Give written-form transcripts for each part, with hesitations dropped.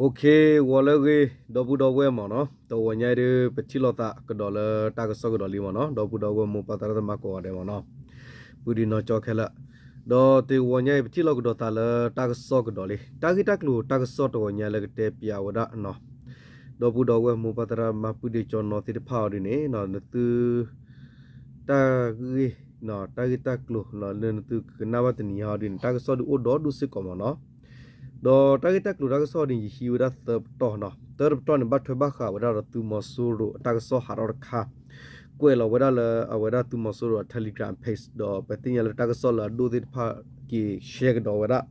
Okay, walage dobu dobu mono, to wanyai pechilota kedola tagasok kedoli mono, dobu dobu mu patara mako ade mono. Budi no chokela. Do te wanyai pechilo kedota le tagasok kedoli. Tagi taklu tagasok to wanyai le te pia wada no. Dobu dobu mu patara mapudi chono ti pao di ne no tu tagi no tagi taklu no le tu kenawa teni ha din tagasok du odo du sikomo no. Do target lu daga so ni hi wada third to no third to ni bat ba kha wada tu mosuru daga so haror kha kwe lo wada la wada tu mosuru telegram page do patin ya daga so la do dit pha ki share do wada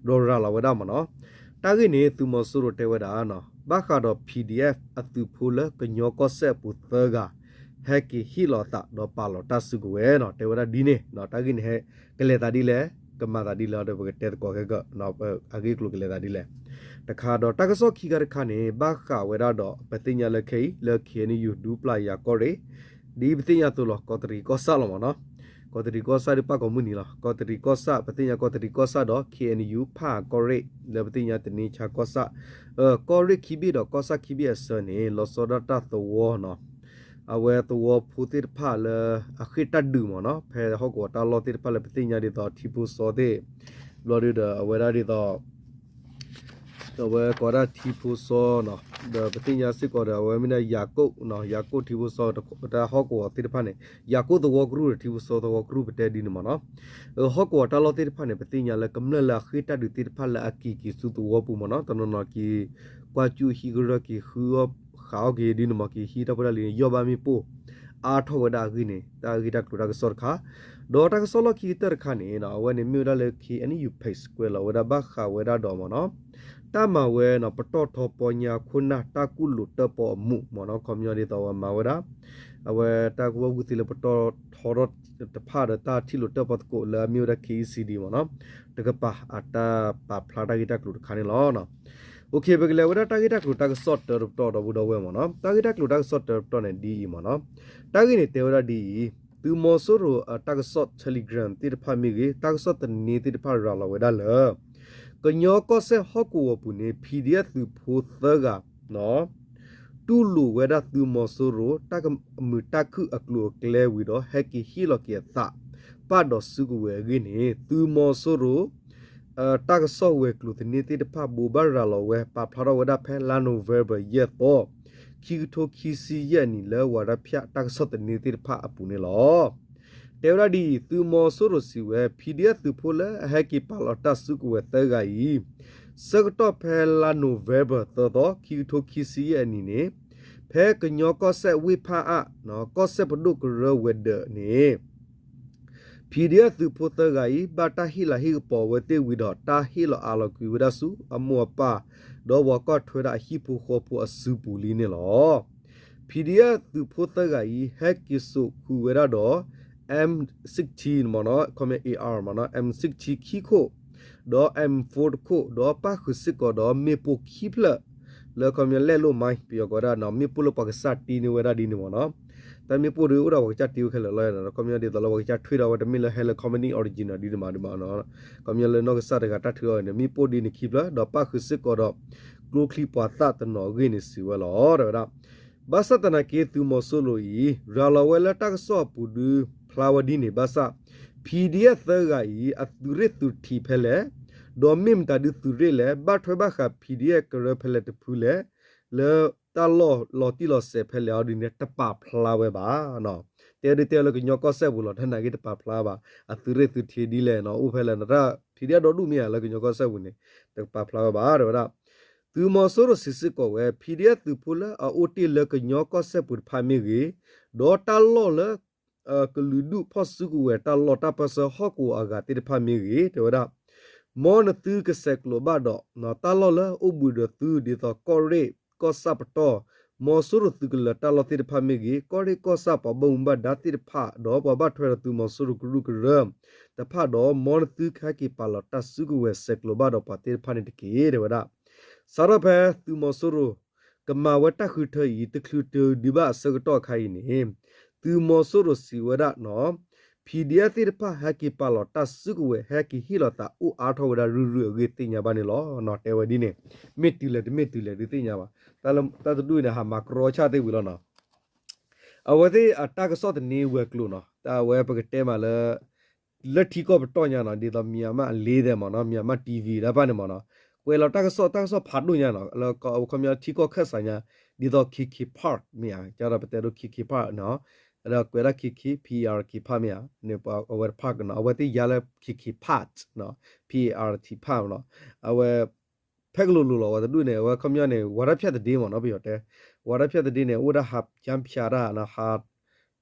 do ra la wada ma no target ni tu mosuru te wada no ba kha do pdf atu phula ka nyo ko se pu ga hack ki hi lo ta do pa lo ta su ko we no te wada di ne no target ni he kle ta di le kama di la de bete ko ke ga no agi klu ke le di le ta kha do ta so khi ga kha ne ba kha we da do patinya le khai le khi ni yu du pla ya ko re di patinya to lo ko tri ko sa lo mo no ko tri ko sa ri pa ko mu ni lo ko tri ko sa patinya ko tri ko sa do khi ni yu pha ko re le patinya tni cha ko sa ko re khi bi do ko sa khi bi as ne lo so da ta to wo no awe to wo phutir pha le akhita du mo no phe ho ko ta lo tir pha le patinya di to thipu so de lo ri da awe ra di to we ko ra thipu so no the patinya sit ko da we mina yakut no yakut thipu so da ho ko tir pha ne yakut the wo group thipu so the wo group te di no mo no ho ko ta lo tir pha ne patinya le kam le la khita du tir pha le aki ki su tu wo pu mo no to no ki kwa chu hi gro ki khu khao ge din ma ki hi ta pura li yo ba mi po a tho wada gi ne ta gi ta kru ta sor kha do ta so lo ki ter kha ne na we ne mi da le ki ani you face square lo wada ba kha wada do mo no ta ma we no pato tho po nya khuna ta ku lu ta po mu mo no community to ma wada awe ta ku gu ti le pato thorot ta pha da ta thi lu ta po ko la mi da ki cd mo no ta ka pa ata pa phla ta gi ta kru kha ne lo no okay begle wada target klu tag short to do bu do we mo no target klu tag short to ne di mo no target ni te wada di tu mo so ro tag short telegram ti pha mi ge tag short ni ti pha ra la wada le ko nyo ko se ho ko pu ne pdf tu phu ga no tu lu wada tu mo so ro tag mu tag khu aklu kle wi do hack hi lo ke ta pa do su ku we ge ni tu mo so ro ta so we klu ni ti de pha bu ba ra lo we pa phla ro da phe la november ye to ki tho ki si ye ni le wa da phya ta so de ni ti de pha apu ne lo te ra di tu mo so ro si we pdf tu pho le ha ki pa lo ta su ku we te ga yi sa to phe la november to ki tho ki si ye ni ne phe ka nyo ko se wi pha a no ko se pdu ku ro we de ni pdf tu photo gai bata hila hi po wete wido ta hilo alo ku wida su amu pa do wa ko thweda hi phu kho phu asu pu li ne lo pdf tu photo gai hack kisu ku wida do m16 mono come ar mono m16 khi kho do m4 kho do pa khu sik ko do me pu khi pla le come le lo mai pi ko da no me pu lo pa sa ti ni wida di ni mono ta mi pu ru ra wa cha tiu khela la na community da la wa cha thwi ra wa de mi la hela comedy original di ma no community no sa de ga ta thwi ne mi pu di ni khip la do pa khu sik ko do glo clip pa ta ta no gi ni si wa lo ra ba sa ta na ke tu mo so lo yi ra la wa la ta so pu du flower di ni ba sa pdf ga yi a tu re tu thi phele do mim ta du tu re le ba thwe ba kha pdf ka re phele tu phu le ta lo ti lo se phe le di ne ta pa phla we ba no te lo nyo ko se bu lo thana gi ta pa phla ba a tu re tu thi di le no u phe le na ra phi dia do du mi ya lo nyo ko se bu ne ta pa phla ba ro ra tu mo so ro si si ko we phi dia tu phu la a o ti le nyo ko se bu pha mi gi do ta lo le ka lu du pho su ku we ta lo ta pa so ho ku a ga ti pha mi gi te ra mo na tu ka se klo ba do no ta lo le u bu do tu di to ko re ko sa to mo suru tu la ta lo ti pha mi gi ko ri ko sa pa bum ba da ti pha do pa ba thwe tu mo suru gru gram ta pha do mo tu kha ki pa lo ta su gu we sek lo ba do pa ti pha ni ti ki de wa da sa ra phe tu mo suru ka ma wa ta khu thai yi ti khu tu di ba sa to khai ni tu mo suru si wa da no PDF တိဖာဟက်ကီပါလောတဆုကဝဲဟက်ကီဟီလောတာဥအားထောဝဒရူရူဂေတိညာပါနေလောနော်တဲဝဒီနေမစ်တီလေဒီတိညာပါတလတတဒူနေဟာမကရောချတဲ့ဝီလောနော်အဝတိအတကစောတနေဝဲကလို့နော်တာဝဲပကတဲမှာလဲလက်ထီကောပတော့ညာနော်ဒီတော့မြန်မာလေးတယ်မနော်မြန်မာ TV ဒါပါနေမနော်ကွယ်လောတကစောဖတ်လို့ညာနော်လောခမထီကောခက်ဆိုင်ညာဒီတော့ခီခီပါတ်မြာကျတော့ပတဲတော့ခီခီပါတ်နော်အဲ့တော့ကွယ်ရခီခီ PR ခီဖာမြာနေပါအဝဲဖတ်နော်အဝတိရလဲခီခီပါတ်နော် PR တီဖာနော်အဝဲဖက်ကလို့လောဝတ်တူနေဝခမနေဝရဖြတ်တဲ့ဒီမနော်ပြောတဲ့ဝရဖြတ်တဲ့ဒီနေဥဒဟပ်ချမ်ဖြာရာနော်ဟာ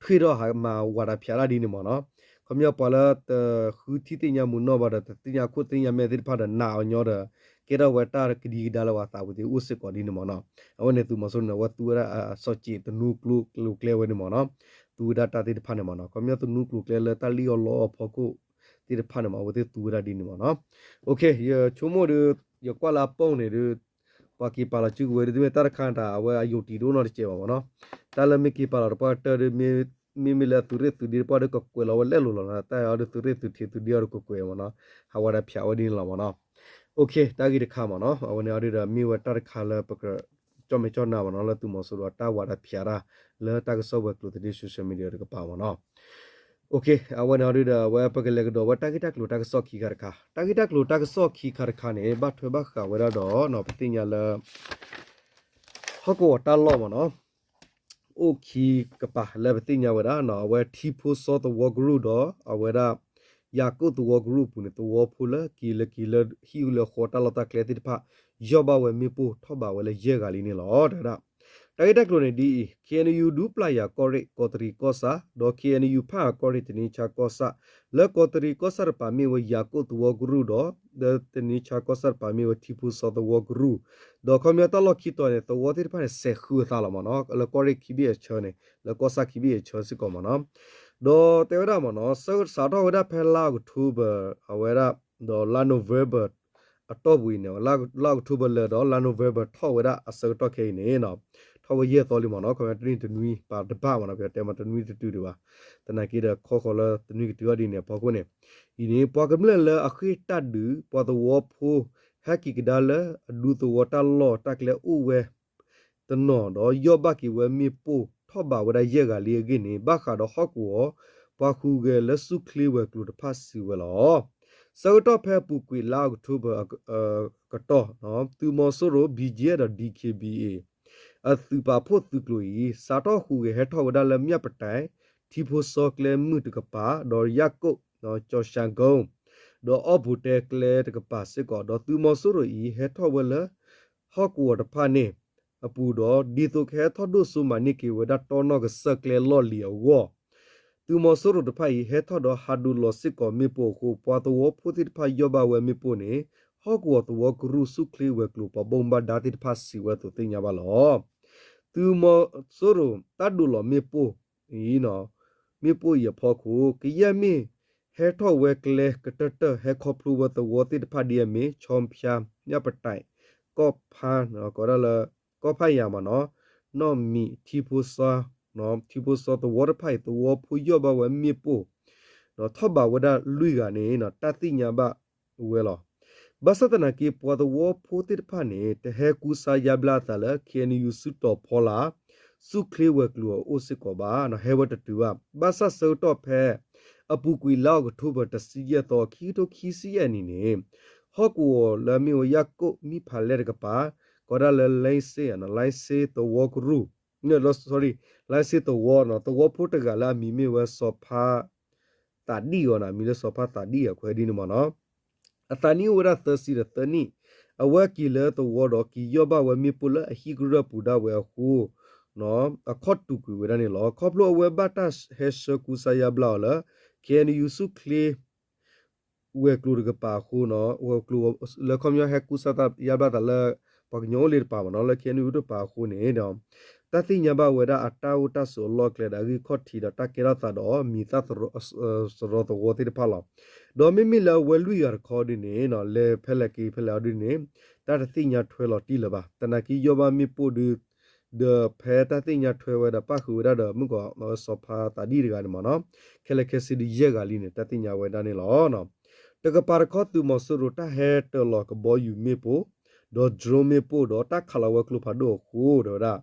ထွေတော့ဟာမှာဝရဖြာရာဒီနေမနော်ခမပလာတခူတီတင်ညာမနောဘာဒတင်ညာခုတင်ညာမဲဒီဖာဒနာအညောဒကေရဝတာကဒီဒါလဝတာဘူးဒီဥစစ်ကောဒီနေမနော်အဝနေသူမဆုနဝတူရဆော့ချီတနုကလူကလေဝနေမနော်တူဒတာတိဖာနေမနော်ခမတနုကလူကလေလတလီယောလောဖကုတိဖာနေမဝတိတူရဒီနေမနော်โอเคရချုံမို့ရကွာလာပုံနေရပါကီပါလာချူဝဲဒီမေတာခန်တာဝဲအယုတီဒိုနော်ချေပါမနော်တာလမီကီပါလာပတ်တမီမီလာတူရတူဒီပါဒကကွယ်လောလဲလောနာတာရတူရတူတီတူဒီရကကွယ်မနော်ဟာဝရဖြာဝဒီလောမနော်โอเคတာဂီတခါမနော်အဝနေရရမီဝတာခါလာပကကြောမေကြောနာမနော်လတူမဆိုတော့တာဝရဖြာရာလဲတာကဆော့ဘကလူတီဆိုရှယ်မီဒီယာကပါမနော်โอเคအဝနာရရဝပကလေကတော့ဝတာဂီတကလူတာကဆော့ခီခါခါတာဂီတကလူတာကဆော့ခီခါခါနေဘတ်ထွေဘခါဝရတော့နော်ပတင်ညာလဲဟကောတာလောမနော်โอเคကပါလေပတင်ညာဝရနော်ဝတီဖိုဆော့တဝဂရုတော့အဝရယာကုတဝဂရုပုန်တဝဖူလကီလဟီလခေါ်တာလတာကလေတိဖာယောဘဝမေပူထောဘဝလေယေဂါလီနေလောဒါတိုက်တက်ကလိုနေဒီ KNU ဒူပလာယာကောရိကောတရီကောစာဒေါ် KNU ဖာကောရိတနီချာကောစာလေကောတရီကောစာပါမီဝယာကုတဝဂရုတော့တနီချာကောစာပါမီဝတီပူဆောတဝဂရုဒေါ်ခမယတလခိတောနေတဝတိဖာဆေခူတာလမနော်လေကောရိခိဘီချောနေလေကောစာခိဘီချောစကောမနော်ဒေါ်တေဝရမနော်စာတော်ဝဒဖဲလာကထူဘအဝရဒေါ်လာနိုဗေဘာအတော့ဝီနော်လာကထူဘလေဒေါ်လာနိုဗေဘာထောဝရအစတော့ခဲနေနော်ထောဝရတော်လီမနော်ခမတရင်တနွီပါတပါမနော်ပြတဲမတနွီတူတူပါတနကီရခေါ်လတနွီတူရဒီနေပေါ့ကိုနေဒီနေပေါ့ကမလလအခီတတ်ဒူပေါ့တဝဖိုဟက်ကီကဒါလအဒူတဝတာလောတက်လေဥဝဲတနော်တော့ယောဘကီဝဲမီပူထောဘာဝရယေကလေးကိနေဘခါတော့ဟော့ကိုပခုကလဆုခလီဝဲကလူတဖတ်စီဝဲလောစောတော့ဖဲပူကွေလာကထူဘကတော့နော်သူမဆိုရို BGA တော့ DKBA အသူပါဖို့သူကလူစာတော့ခုဟဲထောဝဒါလမြပတိုင်တီဖိုဆောကလေမှုတကပါဒေါ်ယကုတ်နော်ကျော်ရှန်ကုံဒေါ်အဘူတဲကလေတကပါစစ်ကောဒေါ်သူမဆိုရိုဟဲထောဝလဟော့ကိုတဖာနေအပူတော့ဒီတုခဲထောဒုဆုမနိကေဝဒတော်နောကစကလေလော်လီယောသူမဆိုရတဖိုင်ဟဲထောဒဟာဒူလောစစ်ကောမေပိုကိုပွားတော်ဖူတိဖိုင်ယောဘဝဲမေပိုနေဟောကောတော်ကရုစုခလီဝဲကလူပဘုံဘာဒါတိဖာစီဝဲတုတင်ညာပါလောသူမဆိုရတဒူလောမေပိုဤနော်မေပိုရဖောခုကရမေဟဲထောဝဲကလေကတတဟဲခေါပလူဝတော်တိဖာဒီယမေချောမ်ဖျာညပတိုင်ကောဖာနော်ကောရလก็พยายามเนาะน้อมีที่ผู้ซาเนาะที่ผู้ซาตัววอร์ไพตัวผู้ยอบว่ามีปูเนาะทบว่าดาลุยกันเนี่ยเนาะตัดติญาบะเวลาบัสตนากีปวดวอผู้ติดพันเนี่ยแต่เฮกุสายาบลาตาละเคียนยูสุตอพอลาสุคลีเวกลัวโอสิกอบาเนาะเฮวตตัวบัสเซตอเพอปุกุยลาวกทุบตสิยตอคีโตคีซียนี่เนี่ยฮอกวลามีวยากโกมีพาเลรกปาก็ได้เลยไลเซียนะไลเซีตัววอกรูเนี่ยเรา sorry ไลเซีตัววอนะตัววอพูดกันละมีว่าสภาตัดดีนะมีเลยสภาตัดดีอะคุยดีนี่มั้งเนาะตอนนี้ว่าตัวสิตอนนี้เอาไว้กี่เลยตัววอดกี่ยอบว่ามีปุ่นละฮิกระปูดาวหูเนาะอะคอดตุกุเวลานี่หรอครอบลัวเวบัตัสเฮชกุสายาบลาละเคนยูสุคลีเวกลูกปาหูเนาะเวกลูแล้วคอมยาเฮกุสตายาบลาตะละปากโยลีป่าวနော်လခဲနူတို့ပါခုနေတော့တတိညာဘဝဒအတာဝတဆိုလောကလေဒါကြီးခော့တီတော့တကေရတာတော့မိသသရောတော့ဝတိဖလာဒေါ်မီမီလာဝဲလူရခေါ်ဒီနေနော်လေဖဲလက်ကီဖဲလာဒီနေတတိညာထွဲလို့တီလပါတနကီယောဘမီပိုဒီ the peta thing ya twewe da pa khu da da mu ko no so pha ta di ga ma no khele khe si di ye ga li ne ta tin ya we da ne lo no ta ka par kho tu mo so ro ta he to lo ko bo yu me po do dro me po do ta khala we klu pha do khu do da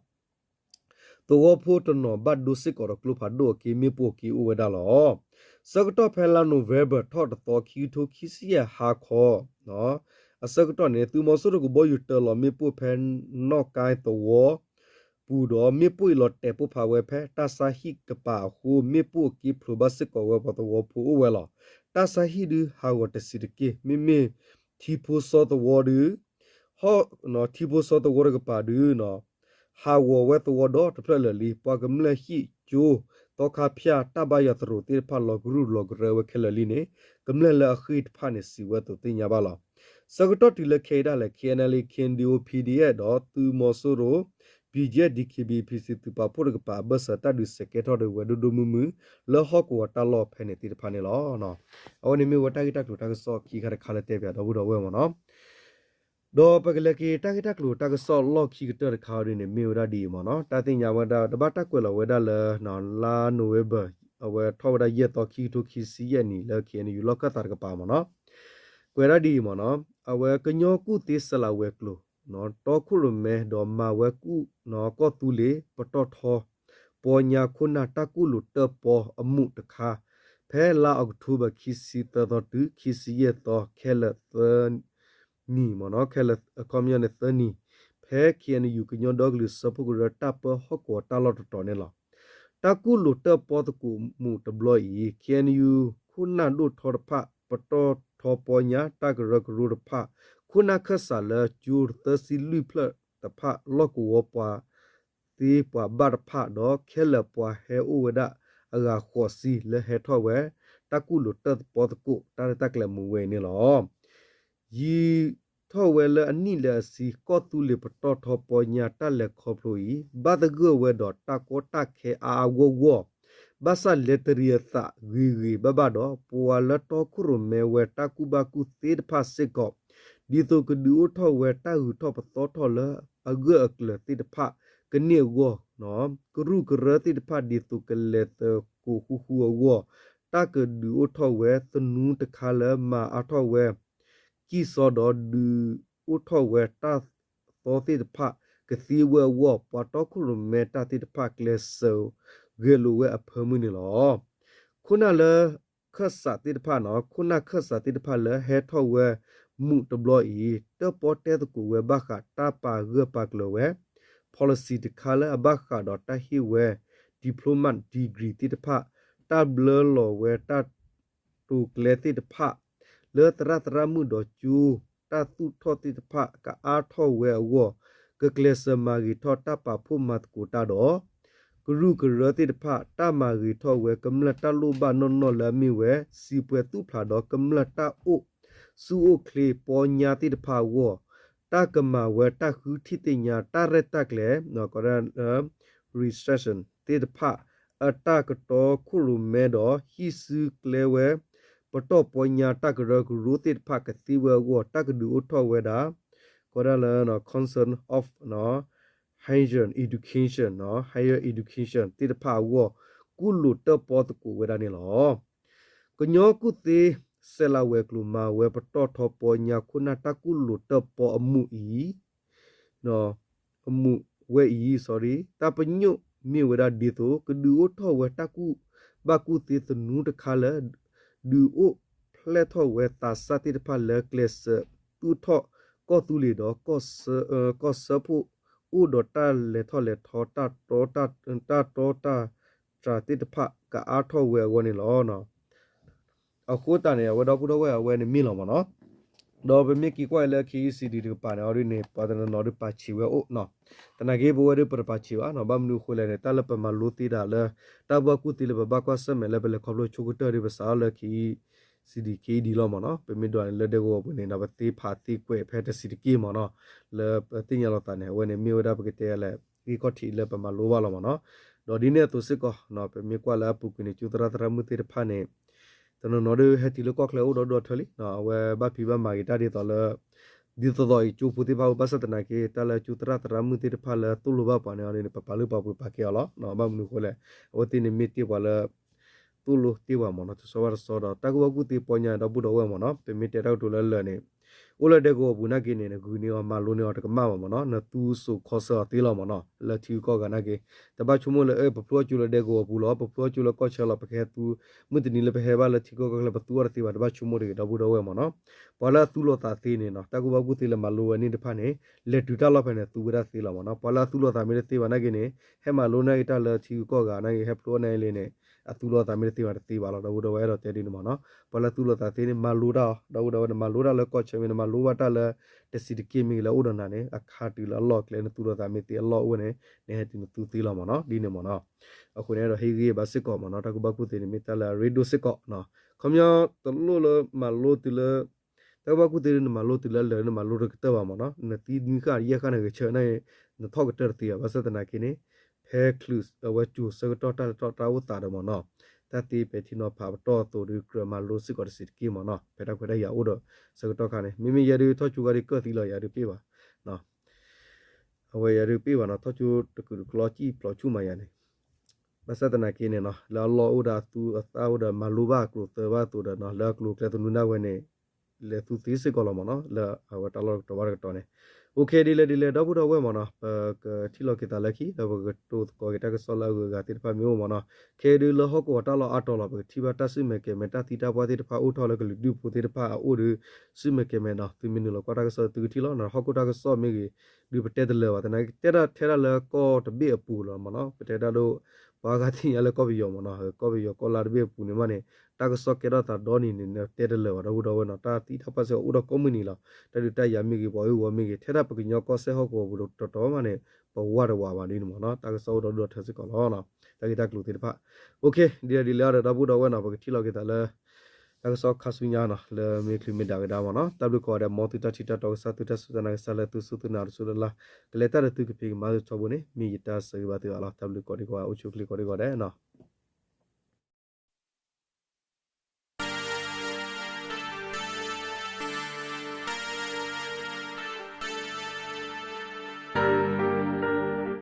to wo pho to no ba do sik ko klu pha do ki me po ki u we da lo sa ka to phe la november tho to ki tho ki si ya ha kho no a sa ka to ne tu mo so ro ko bo yu to lo me po phe no kai to woปูดอมีปุยหลอดแต่ปูผาเวแพตาสาฮิกะป่าหูมีปูกีพลูบัสกอเวปตวผูเวลอตาสาฮิดูฮาวตสิดกีมีทีพูซอตวอดูฮอนอทีพูซอตวอรกะป่าดูนอฮาวเวตวอดอตเพลลีปากมเลฮิจูตอคาพยาตาบายตรุติพาลอกรูลอกเรเวเคลลีเนกมเลละခိตพาเนสิเวตติญาบาลอสกตอติเลเคดาเล KNL KNDO PDA ดอตูมอโซโรBJ DKB PC ตุปาพุรกปาบสตาดุสเกทอดเวดูมุลฮอกวตาลอเพเนติพาเนลอเนาะเอานี่มีวตากิตักลุตากซอคีคาคาเลเตเปียดอบุดอเวมเนาะดอปกเลกีตากิตักลุตากซอลอคีกเตอร์คาวดิเนมีวดาดีมเนาะตาติญาดาตบาตะกวลเวดาเลนอลาโนเวเบอร์เอาเวทอวดาเยตอคีตุคีซีเยนีเลคีนียูลอกตาร์กปามเนาะกวดาดีมเนาะเอาเวกญอกุติสลาเวกลุနော်တော့ခုလိုမဲတော့မာဝဲကုနော်ကောတူလေပတော်ထောပေါ်ညာခုနာတကုလူတပေါ်အမှုတခါဖဲလာအောက်တိုဘာခီစီတတော်တူခီစီရတော့ခဲလက်နီမနော်ခဲလက်ကွန်မြူနတီနီဖဲခင်ယူကညောဒေါဂလူစပုကရတပ်ပဟကောတာလော့တော်နေလားတကုလူတပေါ်တကူမှုတဘလို့ဤခင်ယူခုနာဒုထော်ဖပတော်ထောပေါ်ညာတကရကရူဖခုနခဆာလကျူတစီလူဖလတဖလောကူဝပွားတီပွားဘတ်ဖတော့ခဲလပွားဟဲဥဝဒအဂါခောစီလဟဲထောဝဲတကူလူတပေါ်တကုတာတကလမူဝဲနေလောယီထောဝဲလအနိလစီကောတူလေပတော်ထောပေါ်ညာတလက်ခေါပလိုဤဘာတဂဝဲတော့တကောတခဲအာဝဝဘာဆာလက်တရီယသဂီဂီဘဘတော့ပွာလတော်ခုရမဲဝဲတကူဘကူသေတဖစစ်ကောဒီတော့ကဒူထောဝဲတာဟူထောပတော်ထောလအဂအကလတိတဖကနေဝနော်ကရုကရတိတဖဒီတုကလက်ကိုခူခူဝတာကဒူထောဝဲသနူတခါလမာအထောဝဲကီစောဒဒူထောဝဲတာသောတိတဖကစီဝဲဝပတော်ခုရမေတာတိတဖကလက်ဆောဂေလိုဝဲအဖမှုနေလောခုနလခတ်စာတိတဖနော်ခုနခတ်စာတိတဖလဟဲထောဝဲမှုတဘလို့ဤတပေါ်တဲ့ကူဝဲဘခတာပါဂပကလောဝဲ policy တခါလဘခတော့တဟိဝဲ diploma degree တိတဖတာဘလလောဝဲတတူကလေတိတဖလေတရတရမှုတော့ကျူတတုထောတိတဖကအားထောဝဲဝကကလေစမာဂီထောတပဖုမတ်ကူတာတော့ကရုကရတိတဖတာမာဂီထောဝဲကမ္လတလူဘနော်နော်လမီဝဲစီပွဲတုဖလာတော့ကမ္လတအိုစုအိုကလေပေါ်ညာတိတဖဝတာကမဝဲတာခုထိတညာတာရတကလေနော်ကရန်restriction တိတဖအတာကတော့ခုလူမဲတော့ဟီစုကလေဝဲပတော့ပေါ်ညာတာကရကရူတိတဖကတိဝဲဝတာကဒူထောဝဲတာကရလနော် concern of နော် higher education နော် higher education တိတဖဝကုလူတပေါ်တကူဝဲတာနေလောကညောကုတိဆလာဝဲကလူမာဝဲပတော့ထောပေါ်ညာခုနတကုလူတပေါ်အမှုဤနော်အမှုဝဲဤ sorry တပညုမြေဝဲတာဒီတိုကဒူထောဝဲတကုဘကုတိတနူတခါလဒူအိုဖလက်ထောဝဲတာစတိတဖလကလစတူထောကောတူလီတော့ကောဆဖူဥဒတာလေထောလေထောတာတောတာတောတာတရာတိတဖကအားထောဝဲဝနေလောနော်အခုတန်ရဝတော့ပူတော့ဝဲနေမိလောမနော်တော့ဘမိကီကွာလေခီစီဒီရပါနော်ရနေပါဒနော်ရပါချီဝဲအိုနော်တနကေဘဝရပပါချီဝါနော်ဘမနုခိုလေတလပမလိုတီဒါလေတဘကုတီလေဘကွာဆမဲလေဘလေခေါလို့ချိုကတရဘစာလေခီစီဒီကေဒီလောမနော်ပမိတော့လေဒေကိုဘနေနဘတိဖာတိကွဲဖဲတစီဒီကေမနော်လေတင်ရလောတနေဝဲနေမြေဝဒပကတဲ့လေဒီကောတီလေပမလိုပါလောမနော်တော့ဒီနေ့သူစစ်ကောနော်ပမိကွာလာပုကနေကျူတရတရမှုတိဖာနေတနနော်ဒဟတီလကောကလေဥဒဒထလီနော်ဝဲဘဖီဘမာဂီတာဒီတော်လ ဒီတော့ကျူပူတိပါဘစတနာကေတလာကျူတရတရမှုတိဖာလာတူလိုပါပါနေရနေပပလူပပူပါကေလောနော်ဘာမနုကိုလေဝတိနေမီတိပါလာတူလိုတိဝမနော်ဆောရဆောတော့တကူကူတိပညာတော့ဘူးတော့ဝမနော်ပမီတေတော့တူလဲလဲနေဦးလက်တဲ့ကိုဘူးနာကိနေဂူနီမလိုနေတော့တကမမနော်နတူဆုခောဆာတီလောမနော်လက်တီကောကနာကေတပတ်ချုံမလေပပလောကျူလက်တဲ့ကိုဘူးလောပပလောကျူလကောချလာပကေတူမတနီလပဟေဘာလက်တီကောကလပတူရတီဘာတပတ်ချုံမတွေတော့ဘူးတော့ဝမနော်ပလာသူလောတာသေးနေနော်တကူကူတိလမလိုနေတဖာနေလက်တူတာလောဖနေသူဝရသေးလောမနော်ပလာသူလောတာမေတေဘာနာကိနေဟဲမလိုနေတလက်တီကောကနာကေဟဲပလောနေလေးနေအတူလောတာမေတေဘာတေဘာလောတော့ဘူးတော့ဝဲတော့တဲဒီနမနော်ပလာသူလောတာသေးနေမလိုတော့မလိုတော့လကောချေမနမလိုဝတာလတစီတကိမီလာဥဒနာနေအခါတီလာလော့ကလဲနတူတော့တာမေတီအလော့ဝနေနေဟတီနတူတီလာမနော်ဒီနေမနော်အခုနေတော့ဟေးကြီးဘာစစ်ကောမနော်တကူဘကုတေနေမေတလာရေဒိုစစ်ကောနော်ခမယတလို့လမလို့တီလတကူဘကုတေနေမလို့တီလလဲနမလို့ရကတပါမနော်နတီဒီခါရခါနေချေနေနထောက်ကတတီဘာစတနာကိနေဖဲကလုစ်အဝကျူစကတော့တာဝတာတယ်မနော်တတိပေတီနောဖာတော့တူဒီကရမလို့စစ်ကောစစ်ကီမနော်ဖဲတော့ခွဲရအောင်တော့စကတော့ခါနေမိမိရရီထောချူကရီကတိလာရရီပြေပါနော်အဝဲရရီပြေပါနော်ထောချူတကူကလောချီပလောချူမရနေဘာစတနာကိနေနော်လာလောဥဒါသူအသာဥဒါမလူဘာကလုတဘာတူဒါနော်လာကလုကလတူနုနာဝဲနေလေသူသိစစ်ကောလမနော်လာအဝတလောတော့ဘာကတော့နေโอเคဒီလေတော့ဘူးတော့ဝဲမနော်တီလောကတာလက်ခီတော့တိုကိုကတကဆောလာကတိဖာမျိုးမနော်ခေဒီလဟကောတာလောအတော်လောတီဘာတဆိမေကေမတာတီတာဘွားတိတဖာအိုထော်လကလူဒူပူတိတဖာအိုဒူဆိမေကေမနော်သူမင်းလောကတကဆောသူတီလောနော်ဟကောတကဆောမေကြီးဒီပတဲတလောဝတနာတဲတာထဲလာကောတဘေအပူလောမနော်ပတဲတာတို့ဘာကတိရလကောဘီယောမနော်ကောဘီယောကောလာဘေပူနေမနေတကဆောကေရတာဒေါနီနေတဲတလောတော့ဘူးတော့ဝဲနော်တာတီထပ်ပါဆောဥတော့ကွန်မြူနီလောတတူတရမိကြီးဘောဝမိကြီးထဲတာပကညောကောဆေဟကောဘူးလို့တော်တော်မနေဘဝတော်ဝါပါနေနော်တကဆောတော့ထက်စကောလောနော်တကီတကလူတိတဖာโอเคဒီလာတော့ဘူးတော့ဝဲနော်ပကတီလောကေတာလဲတကဆောခါဆူညာနော်လဲမေကလီမီဒါကဒါမနော်တဘလူကောတဲ့မောတီတချီတတော့စတူတဆူတနာဆလတူဆူတနာဆူလာကလေတာတူကပိမာချောဘူးနေမီတာဆေဘာတေအလားတဘလူကောဒီကောအုချူကလီကောဒီကောတဲ့နော်